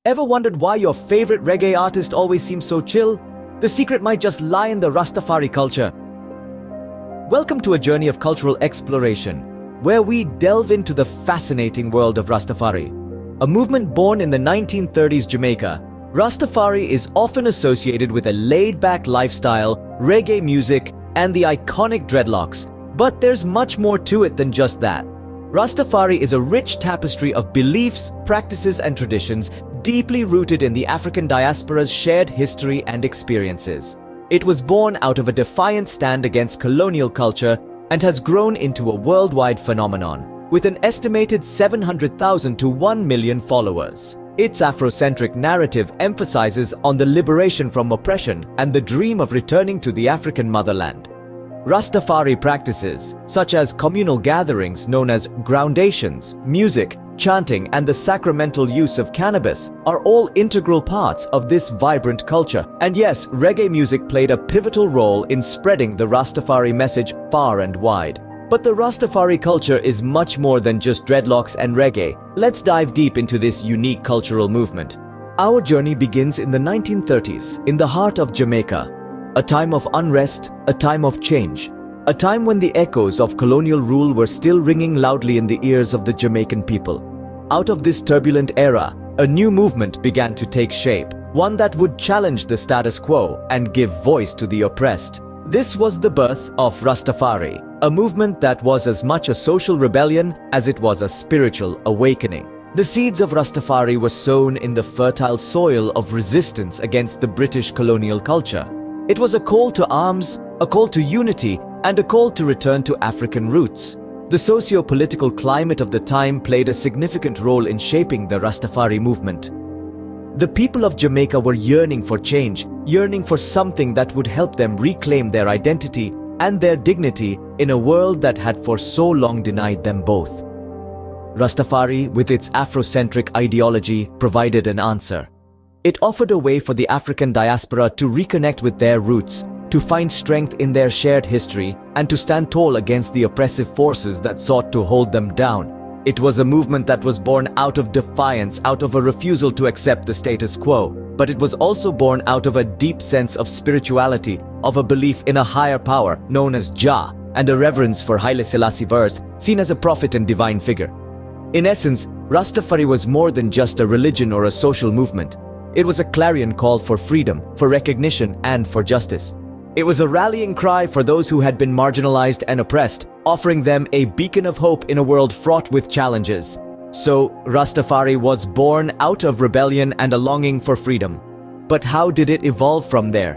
Ever wondered why your favorite reggae artist always seems so chill? The secret might just lie in the Rastafari culture. Welcome to a journey of cultural exploration, where we delve into the fascinating world of Rastafari. A movement born in the 1930s Jamaica, Rastafari is often associated with a laid-back lifestyle, reggae music, and the iconic dreadlocks. But there's much more to it than just that. Rastafari is a rich tapestry of beliefs, practices, and traditions deeply rooted in the African diaspora's shared history and experiences. It was born out of a defiant stand against colonial culture and has grown into a worldwide phenomenon, with an estimated 700,000 to 1 million followers. Its Afrocentric narrative emphasizes on the liberation from oppression and the dream of returning to the African motherland. Rastafari practices, such as communal gatherings known as groundations, music, chanting, and the sacramental use of cannabis, are all integral parts of this vibrant culture. And yes, reggae music played a pivotal role in spreading the Rastafari message far and wide. But the Rastafari culture is much more than just dreadlocks and reggae. Let's dive deep into this unique cultural movement. Our journey begins in the 1930s, in the heart of Jamaica. A time of unrest, a time of change, a time when the echoes of colonial rule were still ringing loudly in the ears of the Jamaican people. Out of this turbulent era, a new movement began to take shape, one that would challenge the status quo and give voice to the oppressed. This was the birth of Rastafari, a movement that was as much a social rebellion as it was a spiritual awakening. The seeds of Rastafari were sown in the fertile soil of resistance against the British colonial culture. It was a call to arms, a call to unity, and a call to return to African roots. The socio-political climate of the time played a significant role in shaping the Rastafari movement. The people of Jamaica were yearning for change, yearning for something that would help them reclaim their identity and their dignity in a world that had for so long denied them both. Rastafari, with its Afrocentric ideology, provided an answer. It offered a way for the African diaspora to reconnect with their roots, to find strength in their shared history, and to stand tall against the oppressive forces that sought to hold them down. It was a movement that was born out of defiance, out of a refusal to accept the status quo, but it was also born out of a deep sense of spirituality, of a belief in a higher power known as Jah, and a reverence for Haile Selassie verse, seen as a prophet and divine figure. In essence, Rastafari was more than just a religion or a social movement. It was a clarion call for freedom, for recognition, and for justice. It was a rallying cry for those who had been marginalized and oppressed, offering them a beacon of hope in a world fraught with challenges. So, Rastafari was born out of rebellion and a longing for freedom. But how did it evolve from there?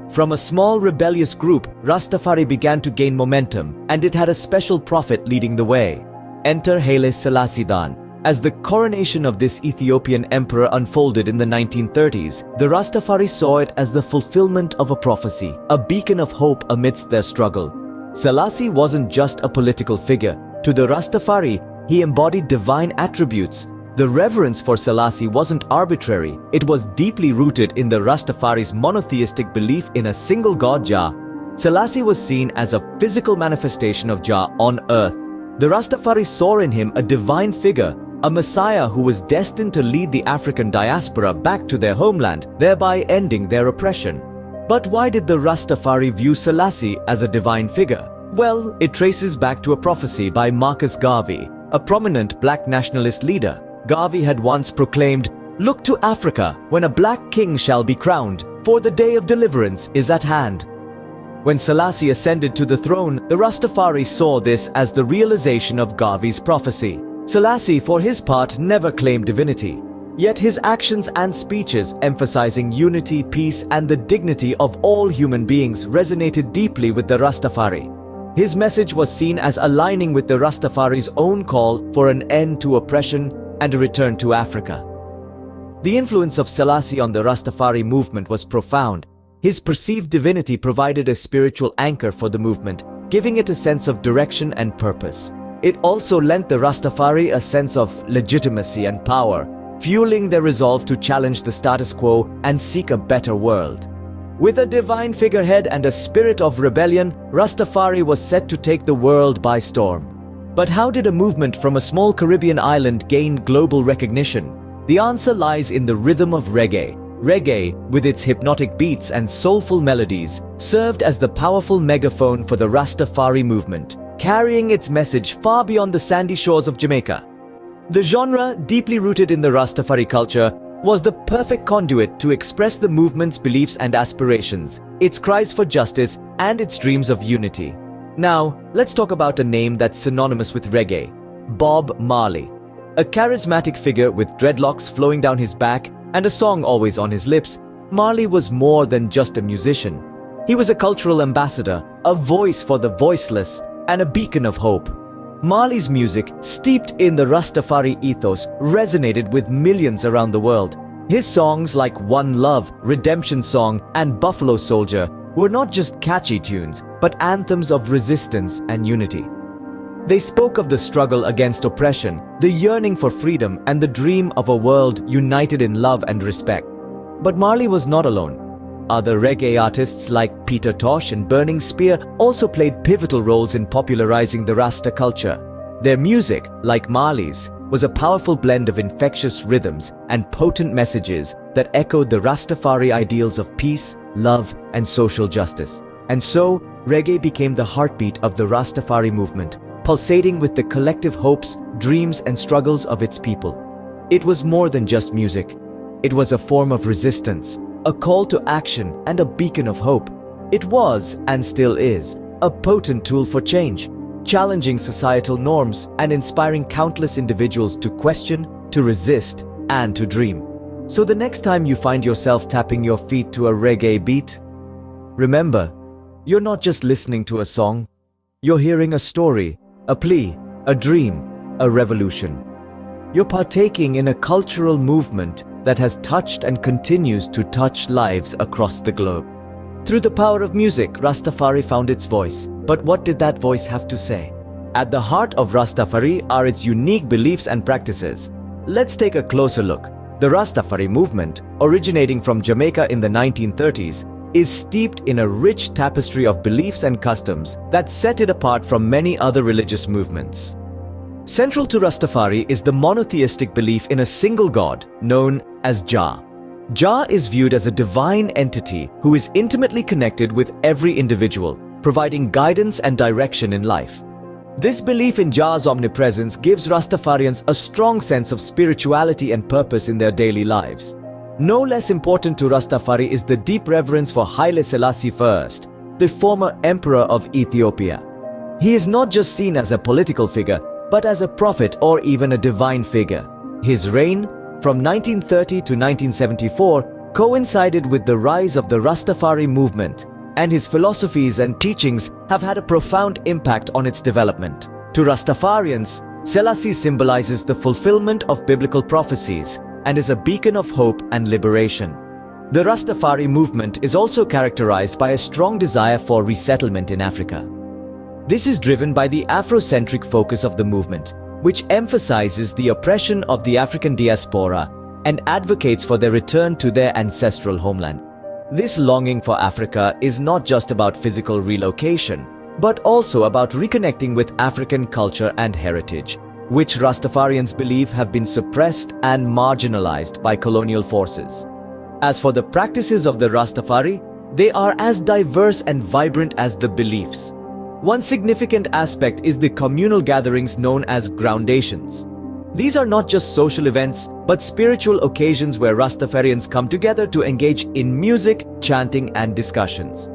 From a small rebellious group, Rastafari began to gain momentum, and it had a special prophet leading the way. Enter Haile Selassie Dan. As the coronation of this Ethiopian emperor unfolded in the 1930s, the Rastafari saw it as the fulfillment of a prophecy, a beacon of hope amidst their struggle. Selassie wasn't just a political figure. To the Rastafari, he embodied divine attributes. The reverence for Selassie wasn't arbitrary, it was deeply rooted in the Rastafari's monotheistic belief in a single god Jah. Selassie was seen as a physical manifestation of Jah on earth. The Rastafari saw in him a divine figure, a messiah who was destined to lead the African diaspora back to their homeland, thereby ending their oppression. But why did the Rastafari view Selassie as a divine figure? Well, it traces back to a prophecy by Marcus Garvey, a prominent black nationalist leader. Garvey had once proclaimed, "Look to Africa, when a black king shall be crowned, for the day of deliverance is at hand." When Selassie ascended to the throne, the Rastafari saw this as the realization of Garvey's prophecy. Selassie, for his part, never claimed divinity. Yet his actions and speeches emphasizing unity, peace, and the dignity of all human beings resonated deeply with the Rastafari. His message was seen as aligning with the Rastafari's own call for an end to oppression and a return to Africa. The influence of Selassie on the Rastafari movement was profound. His perceived divinity provided a spiritual anchor for the movement, giving it a sense of direction and purpose. It also lent the Rastafari a sense of legitimacy and power, fueling their resolve to challenge the status quo and seek a better world. With a divine figurehead and a spirit of rebellion, Rastafari was set to take the world by storm. But how did a movement from a small Caribbean island gain global recognition? The answer lies in the rhythm of reggae. Reggae, with its hypnotic beats and soulful melodies, served as the powerful megaphone for the Rastafari movement, carrying its message far beyond the sandy shores of Jamaica. The genre, deeply rooted in the Rastafari culture, was the perfect conduit to express the movement's beliefs and aspirations, its cries for justice, and its dreams of unity. Now, let's talk about a name that's synonymous with reggae: Bob Marley. A charismatic figure with dreadlocks flowing down his back and a song always on his lips, Marley was more than just a musician. He was a cultural ambassador, a voice for the voiceless, and a beacon of hope. Marley's music, steeped in the Rastafari ethos, resonated with millions around the world. His songs like One Love, Redemption Song, and Buffalo Soldier were not just catchy tunes, but anthems of resistance and unity. They spoke of the struggle against oppression, the yearning for freedom, and the dream of a world united in love and respect. But Marley was not alone. Other reggae artists like Peter Tosh and Burning Spear also played pivotal roles in popularizing the Rasta culture. Their music, like Marley's, was a powerful blend of infectious rhythms and potent messages that echoed the Rastafari ideals of peace, love, and social justice. And so, reggae became the heartbeat of the Rastafari movement, pulsating with the collective hopes, dreams, and struggles of its people. It was more than just music. It was a form of resistance, a call to action, and a beacon of hope. It was, and still is, a potent tool for change, challenging societal norms and inspiring countless individuals to question, to resist, and to dream. So the next time you find yourself tapping your feet to a reggae beat, remember, you're not just listening to a song, you're hearing a story, a plea, a dream, a revolution. You're partaking in a cultural movement that has touched and continues to touch lives across the globe. Through the power of music, Rastafari found its voice. But what did that voice have to say? At the heart of Rastafari are its unique beliefs and practices. Let's take a closer look. The Rastafari movement, originating from Jamaica in the 1930s, is steeped in a rich tapestry of beliefs and customs that set it apart from many other religious movements. Central to Rastafari is the monotheistic belief in a single god known as Jah. Jah is viewed as a divine entity who is intimately connected with every individual, providing guidance and direction in life. This belief in Jah's omnipresence gives Rastafarians a strong sense of spirituality and purpose in their daily lives. No less important to Rastafari is the deep reverence for Haile Selassie I, the former emperor of Ethiopia. He is not just seen as a political figure, but as a prophet or even a divine figure. His reign, from 1930 to 1974, coincided with the rise of the Rastafari movement, and his philosophies and teachings have had a profound impact on its development. To Rastafarians, Selassie symbolizes the fulfillment of biblical prophecies and is a beacon of hope and liberation. The Rastafari movement is also characterized by a strong desire for resettlement in Africa. This is driven by the Afrocentric focus of the movement, which emphasizes the oppression of the African diaspora and advocates for their return to their ancestral homeland. This longing for Africa is not just about physical relocation, but also about reconnecting with African culture and heritage, which Rastafarians believe have been suppressed and marginalized by colonial forces. As for the practices of the Rastafari, they are as diverse and vibrant as the beliefs. One significant aspect is the communal gatherings known as groundations. These are not just social events, but spiritual occasions where Rastafarians come together to engage in music, chanting, and discussions.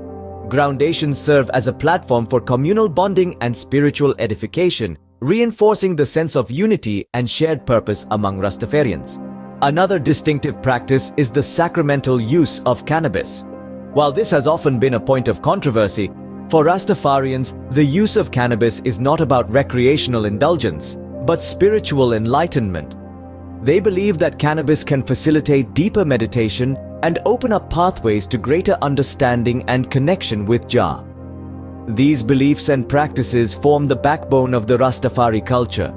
Groundations serve as a platform for communal bonding and spiritual edification, reinforcing the sense of unity and shared purpose among Rastafarians. Another distinctive practice is the sacramental use of cannabis. While this has often been a point of controversy, for Rastafarians, the use of cannabis is not about recreational indulgence, but spiritual enlightenment. They believe that cannabis can facilitate deeper meditation and open up pathways to greater understanding and connection with Jah. These beliefs and practices form the backbone of the Rastafari culture.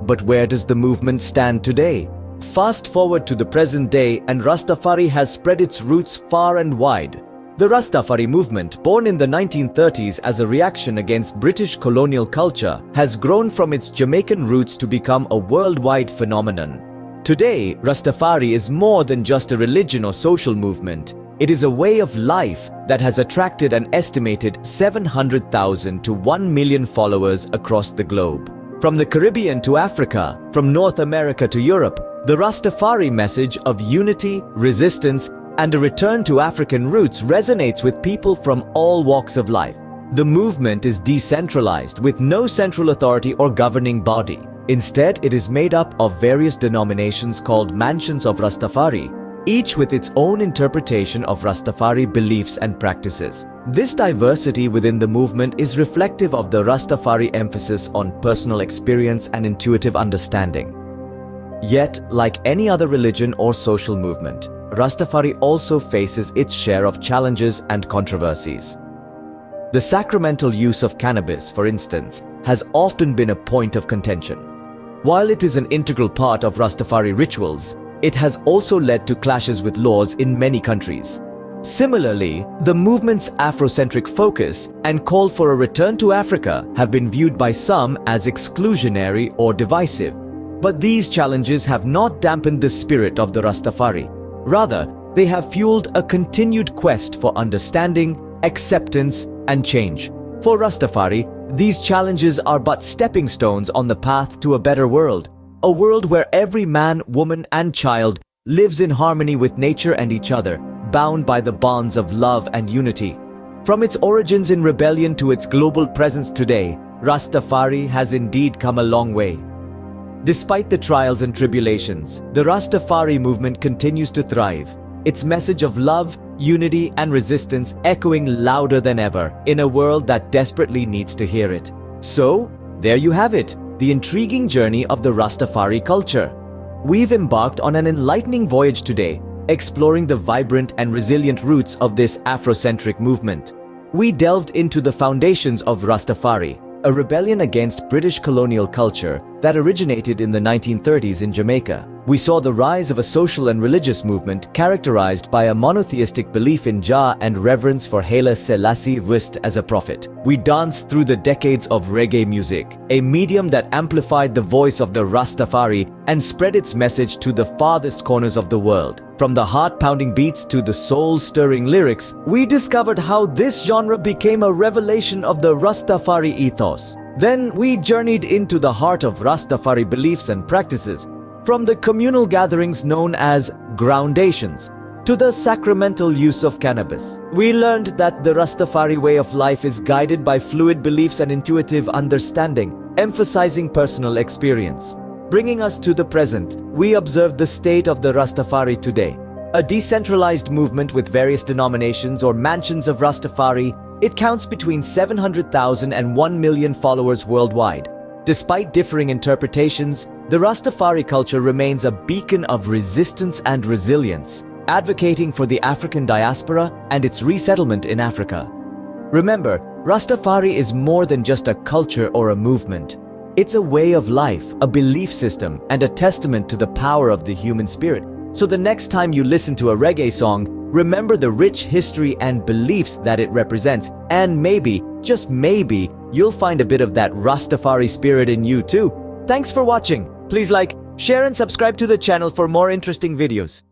But where does the movement stand today? Fast forward to the present day, and Rastafari has spread its roots far and wide. The Rastafari movement, born in the 1930s as a reaction against British colonial culture, has grown from its Jamaican roots to become a worldwide phenomenon. Today, Rastafari is more than just a religion or social movement. It is a way of life that has attracted an estimated 700,000 to 1 million followers across the globe. From the Caribbean to Africa, from North America to Europe, the Rastafari message of unity, resistance, and a return to African roots resonates with people from all walks of life. The movement is decentralized, with no central authority or governing body. Instead, it is made up of various denominations called Mansions of Rastafari, each with its own interpretation of Rastafari beliefs and practices. This diversity within the movement is reflective of the Rastafari emphasis on personal experience and intuitive understanding. Yet, like any other religion or social movement, Rastafari also faces its share of challenges and controversies. The sacramental use of cannabis, for instance, has often been a point of contention. While it is an integral part of Rastafari rituals, it has also led to clashes with laws in many countries. Similarly, the movement's Afrocentric focus and call for a return to Africa have been viewed by some as exclusionary or divisive. But these challenges have not dampened the spirit of the Rastafari. Rather, they have fueled a continued quest for understanding, acceptance, and change. For Rastafari, these challenges are but stepping stones on the path to a better world. A world where every man, woman, and child lives in harmony with nature and each other, bound by the bonds of love and unity. From its origins in rebellion to its global presence today, Rastafari has indeed come a long way. Despite the trials and tribulations, the Rastafari movement continues to thrive, its message of love, unity, and resistance echoing louder than ever in a world that desperately needs to hear it. So, there you have it, the intriguing journey of the Rastafari culture. We've embarked on an enlightening voyage today, exploring the vibrant and resilient roots of this Afrocentric movement. We delved into the foundations of Rastafari, a rebellion against British colonial culture that originated in the 1930s in Jamaica. We saw the rise of a social and religious movement characterized by a monotheistic belief in Jah and reverence for Haile Selassie Wist as a prophet. We danced through the decades of reggae music, a medium that amplified the voice of the Rastafari and spread its message to the farthest corners of the world. From the heart-pounding beats to the soul-stirring lyrics, we discovered how this genre became a revelation of the Rastafari ethos. Then we journeyed into the heart of Rastafari beliefs and practices, from the communal gatherings known as groundations to the sacramental use of cannabis. We learned that the Rastafari way of life is guided by fluid beliefs and intuitive understanding, emphasizing personal experience. Bringing us to the present, we observe the state of the Rastafari today. A decentralized movement with various denominations or mansions of Rastafari, it counts between 700,000 and 1 million followers worldwide. Despite differing interpretations, the Rastafari culture remains a beacon of resistance and resilience, advocating for the African diaspora and its resettlement in Africa. Remember, Rastafari is more than just a culture or a movement. It's a way of life, a belief system, and a testament to the power of the human spirit. So the next time you listen to a reggae song, remember the rich history and beliefs that it represents, and maybe, just maybe, you'll find a bit of that Rastafari spirit in you too. Thanks for watching. Please like, share and subscribe to the channel for more interesting videos.